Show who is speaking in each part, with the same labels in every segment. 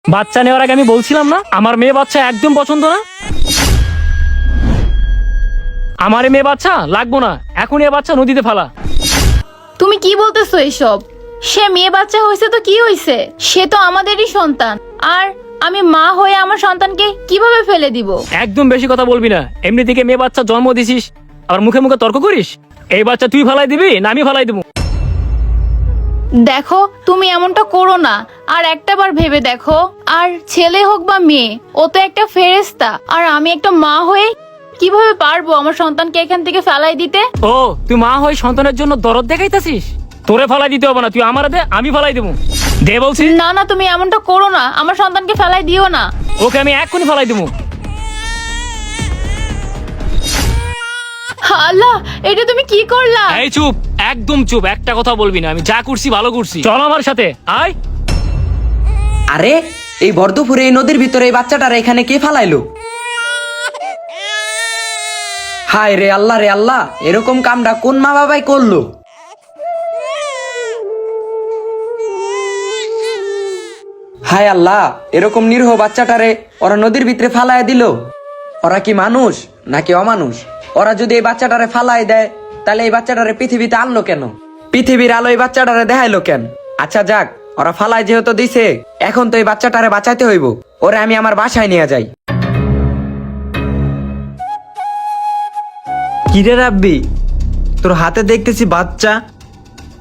Speaker 1: বাচ্চা নেওয়ার আগে আমি বলছিলাম না আমার মেয়ে বাচ্চা একদম পছন্দ না। আমার মেয়ে বাচ্চা লাগবো না, এখন এ বাচ্চা নদীতে ফেলা।
Speaker 2: তুমি কি বলতেছো এসব? সে মেয়ে বাচ্চা হয়েছে তো কি হয়েছে, সে তো আমাদেরই সন্তান। আর আমি মা হয়ে আমার সন্তানকে কিভাবে ফেলে দিব?
Speaker 1: একদম বেশি কথা বলবি না। এমনি থেকে মেয়ে বাচ্চা জন্ম দিছিস, আবার মুখে মুখে তর্ক করিস। এই বাচ্চা তুই ফেলাই দিবি না আমি ফেলাই দিব?
Speaker 2: দেখো তুমি এমনটা করো না, আর একটা বার ভেবে দেখো। আর ছেলে হোক বা মেয়ে, ও তো একটা ফেরেশতা। আর আমি একটা মা হয়ে কিভাবে পারবো আমার সন্তানকে এখান থেকে ফেলাই দিতে?
Speaker 1: ও তুই মা হয়ে সন্তানের জন্য দরদ দেখাইতাছিস? তোরে ফেলাই দিতে হবে না, তুই আমার দে, আমি ফেলাই দেবো। দে বলছি।
Speaker 2: না না, তুমি এমনটা করো না, আমার সন্তানকে ফেলাই দিও না।
Speaker 1: ওকে আমি এক্ষুনি ফেলাই দেবো।
Speaker 2: আল্লাহ, এটা তুমি কি করলা?
Speaker 1: এই চুপ, একদম চুপ, একটা কথা বলবি না। আমি যা করছি ভালো করছি, চল আমার সাথে আয়।
Speaker 3: আরে এই বর্ধপুরে এই নদীর ভিতরে এই বাচ্চাটার এখানে কে ফালাইলো? হায় রে আল্লাহ, এরকম কামটা কোন মা বাবাই করলো? হায় আল্লাহ, এরকম নিরীহ বাচ্চাটারে ওরা নদীর ভিতরে ফালায় দিল। ওরা কি মানুষ নাকি অমানুষ? ওরা যদি এই বাচ্চাটারে ফালাই দেয়, তাহলে এই বাচ্চাটারে পৃথিবীতে আনলো কেন? পৃথিবীর আলো এই বাচ্চাটারে দেখাইলো কেন? আচ্ছা যাক, ওরা ফালাই যেহেতু দিছে, এখন তো এই বাচ্চাটারে বাঁচাইতে হইব। ওরে আমি আমার বাসায় নিয়ে যাই।
Speaker 4: কিরে রাব্বি, তোর হাতে দেখতেছি বাচ্চা,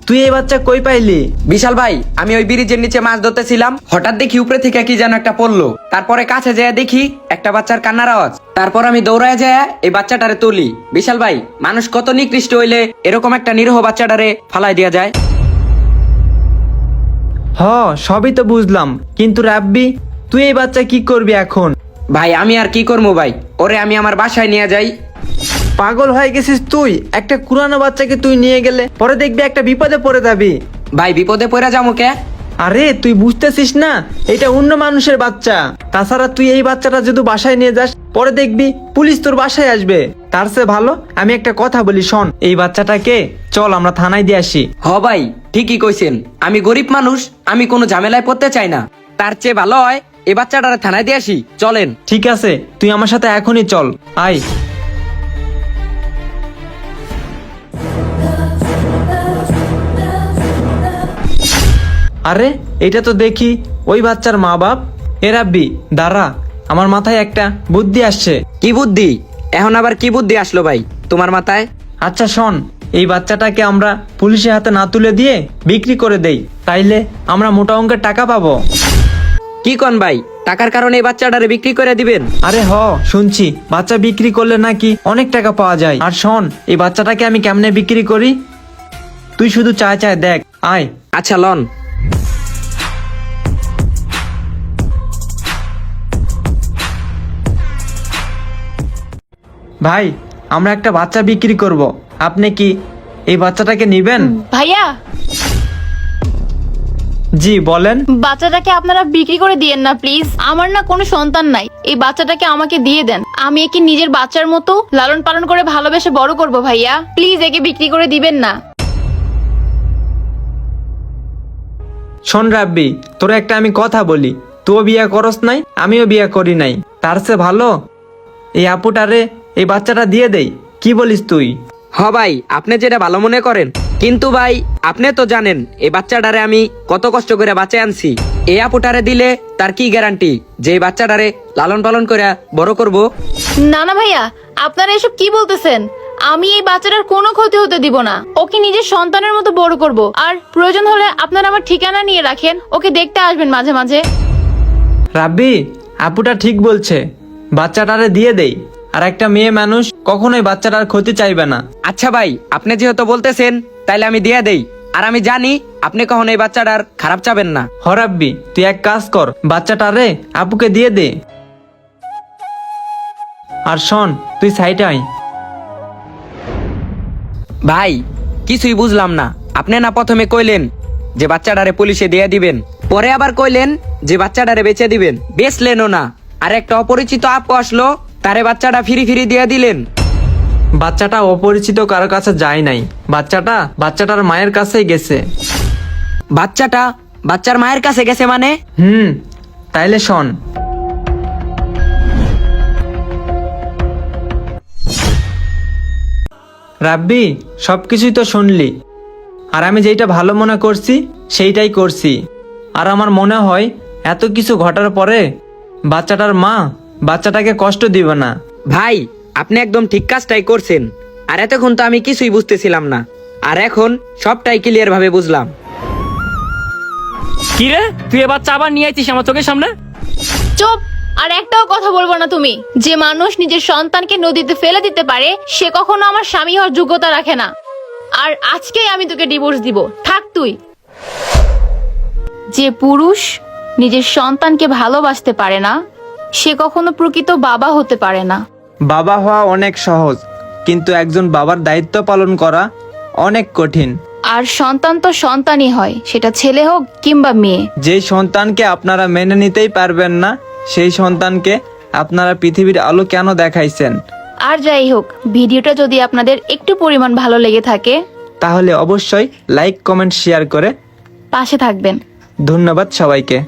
Speaker 4: তুই এই বাচ্চা কই পাইলি?
Speaker 3: বিশাল ভাই, আমি ওই ব্রিজের নিচে মাছ ধরতেছিলাম, হঠাৎ দেখি উপরে থেকে কি যেন একটা পড়লো। তারপরে কাছে যেয়ে দেখি একটা বাচ্চার কান্নার আওয়াজ। তারপর আমি দৌড়ায় যেয়ে এই বাচ্চাটারে তুলি। বিশাল ভাই, মানুষ কত নিকৃষ্ট হইলে এরকম একটা নিরীহ বাচ্চাটারে ফালাই দিয়া যায়?
Speaker 4: হ, সবই তো বুঝলাম, কিন্তু রাব্বি তুই এই বাচ্চা কি করবি এখন?
Speaker 3: ভাই আমি আর কি করবো ভাই, ওরে আমি আমার বাসায় নিয়ে যাই।
Speaker 4: পাগল হয়ে গেছিস তুই? একটা কুরানো বাচ্চাকে তুই নিয়ে গেলে পরে দেখবি একটা বিপদে পড়ে যাবি।
Speaker 3: ভাই বিপদে পড়ে যাবো কে?
Speaker 4: আরে তুই বুঝতেছিস না, এটা অন্য মানুষের বাচ্চা। তাছাড়া তুই এই বাচ্চাটা যদি বাসায় নিয়ে যাস, পরে দেখবি পুলিশ তোর বাসায় আসবে। তার চেয়ে ভালো আমি একটা কথা বলি, শোন, এই বাচ্চাটাকে চল আমরা থানায় দিয়ে আসি।
Speaker 3: হ ভাই, ঠিকই কইছেন। আমি গরিব মানুষ, আমি কোনো ঝামেলায় পড়তে চাই না। তার চেয়ে ভালো হয় এই বাচ্চাটারে থানায় দিয়ে আসি। চলেন।
Speaker 4: ঠিক আছে, তুই আমার সাথে এখনই চল, আয়। আরে এটা তো দেখি ওই বাচ্চার মা বাপ। এ রাব্বি দাঁড়া, আমার মাথায় একটা বুদ্ধি আসছে।
Speaker 3: কি বুদ্ধি? এখন আবার কি বুদ্ধি আসলো ভাই তোমার মাথায়?
Speaker 4: আচ্ছা শোন, এই বাচ্চাটাকে আমরা পুলিশের হাতে না তুলে দিয়ে বিক্রি করে দেই, তাইলে আমরা মোটা অঙ্কের টাকা পাবো।
Speaker 3: কি কন ভাই, টাকার কারণে এই বাচ্চাটারে বিক্রি করে দিবেন?
Speaker 4: আরে হ, শুনছি বাচ্চা বিক্রি করলে নাকি অনেক টাকা পাওয়া যায়। আর শোন, এই বাচ্চাটাকে আমি কেমনে বিক্রি করি তুই শুধু চায় দেখ, আয়।
Speaker 3: আচ্ছা লন।
Speaker 4: ভাই, আমরা একটা বাচ্চা বিক্রি করব, আপনি কি এই বাচ্চাটাকে নিবেন?
Speaker 2: ভাইয়া,
Speaker 4: জি বলেন।
Speaker 2: বাচ্চাটাকে আপনারা বিক্রি করে দিয়েন না প্লিজ। আমার না কোনো সন্তান নাই, এই বাচ্চাটাকে আমাকে দিয়ে দেন। আমি একে নিজের বাচ্চার মতো লালন পালন করে ভালোবেসে বড় করব। ভাইয়া প্লিজ, একে বিক্রি করে দিবেন না।
Speaker 4: শোন রাব্বি, তোর একটা আমি কথা বলি, তুইও বিয়ে করস নাই, আমিও বিয়ে করি নাই। তার চেয়ে ভালো এই আপুটারে এই বাচ্চাটা দিয়ে দেই, কি বলিস তুই?
Speaker 3: হ ভাই, আপনি যেটা ভালো মনে করেন। কিন্তু ভাই আপনি তো জানেন এই বাচ্চাটারে আমি কত কষ্ট করে বাঁচায় আনছি। এই আপুটারে দিলে তার কি গ্যারান্টি যে এই বাচ্চাটারে লালন পালন করে বড় করব?
Speaker 2: না না ভাইয়া, আপনারা এসব কি বলতেছেন? আমি এই বাচ্চাটার কোনো ক্ষতি হতে দিব না। ওকে নিজের সন্তানের মতো বড় করব। আর প্রয়োজন হলে আপনারা আমার ঠিকানা নিয়ে রাখেন, ওকে দেখতে আসবেন মাঝে মাঝে।
Speaker 4: রাব্বি, আপুটা ঠিক বলছে, বাচ্চাটারে দিয়ে দেই। আর একটা মেয়ে মানুষ কখনোই বাচ্চাটার ক্ষতি চাইবে না।
Speaker 3: আচ্ছা ভাই, আপনি যেহেতু বলতেছেন তাইলে আমি দিয়ে দেই। আর আমি জানি আপনি কখন এই বাচ্চাটার খারাপ চাবেন না।
Speaker 4: হ রাব্বি, তুই এক কাজ কর, বাচ্চাটারে আপুকে দিয়ে দে। আর শোন, তুই সাইডে আয়।
Speaker 3: ভাই কিছুই বুঝলাম না। আপনি না প্রথমে কইলেন যে বাচ্চাটারে পুলিশে দিয়ে দিবেন, পরে আবার কইলেন যে বাচ্চাটারে বেচে দিবেন। বেচলেনও না, আর একটা অপরিচিত আপু আসলো, তারে বাচ্চাটা ফিরি ফিরি দিয়ে দিলেন।
Speaker 4: বাচ্চাটা অপরিচিত কারো কাছে যায় নাই, বাচ্চাটার মায়ের কাছেই গেছে।
Speaker 3: বাচ্চাটা বাচ্চার মায়ের কাছে গেছে মানে?
Speaker 4: তাইলে শোন। রাব্বি, সবকিছুই তো শুনলি, আর আমি যেটা ভালো মনে করছি সেইটাই করছি। আর আমার মনে হয় এত কিছু ঘটার পরে বাচ্চাটার মা বাচ্চাটাকে কষ্ট দিবে না।
Speaker 3: ভাই, আপনি একদম ঠিক কাজটাই করছেন। আর এতক্ষণ তো আমি কিছুই বুঝতেছিলাম না, আর এখন সবটাই ক্লিয়ার ভাবে বুঝলাম।
Speaker 1: কি রে, তুই এ বাচ্চা আবার নিয়ে আইছিস আমার চোখের সামনে?
Speaker 2: চুপ! আর একটাও কথা বলবো না তুমি। যে মানুষ নিজের সন্তানকে নদীতে ফেলে দিতে পারে সে কখনো আমার স্বামী হওয়ার যোগ্যতা রাখে না। আর আজকেই আমি তোকে ডিভোর্স দিব, থাক তুই। যে পুরুষ নিজের সন্তানকে ভালোবাসতে পারে না সে কখনো প্রকৃত বাবা হতে পারে না।
Speaker 4: বাবা হওয়া অনেক সহজ, কিন্তু একজন বাবার দায়িত্ব পালন করা অনেক কঠিন।
Speaker 2: আর সন্তান তো সন্তানই হয়, সেটা ছেলে হোক কিংবা মেয়ে।
Speaker 4: যেই সন্তানকে আপনারা মেনে নিতেই পারবেন না, সেই সন্তানকে আপনারা পৃথিবীর আলো কেন দেখাইছেন?
Speaker 2: আর যাই হোক, ভিডিওটা যদি আপনাদের একটু পরিমাণ ভালো লেগে থাকে
Speaker 4: তাহলে অবশ্যই লাইক, কমেন্ট, শেয়ার করে
Speaker 2: পাশে থাকবেন।
Speaker 4: ধন্যবাদ সবাইকে।